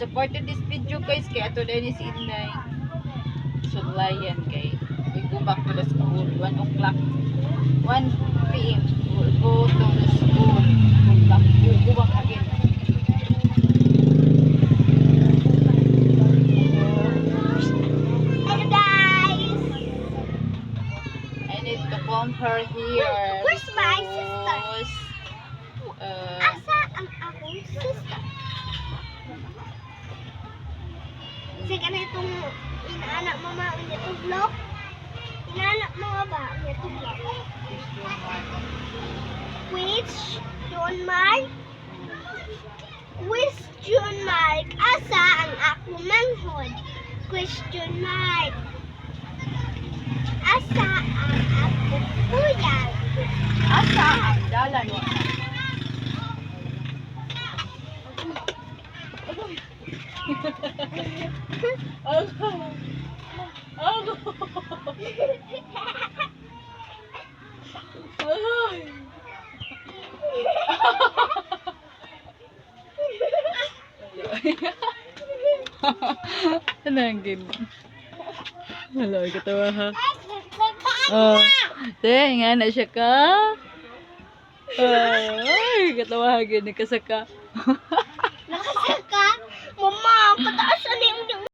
supported this video guys kay ato dahil ni si Inday. Sudlayan kay we go back to the school 1 o'clock 1 p.m. we'll go to the school go back again. Hello guys! I need to comb her here. Where's my sister? Asa ang akong sister? Kasi ganitong inaanak mo ma itong vlog. Inaanak mo ba itong vlog? Question mark. Asa ang akong manghod? Question mark. Asa ang akong kuyang? Asa ang dalan mo? Ano ang gini? Hello, katawa ha? Oh, nga na siya ka? Ay, katawa gini kasaka. Nakasaka? Mama, pataas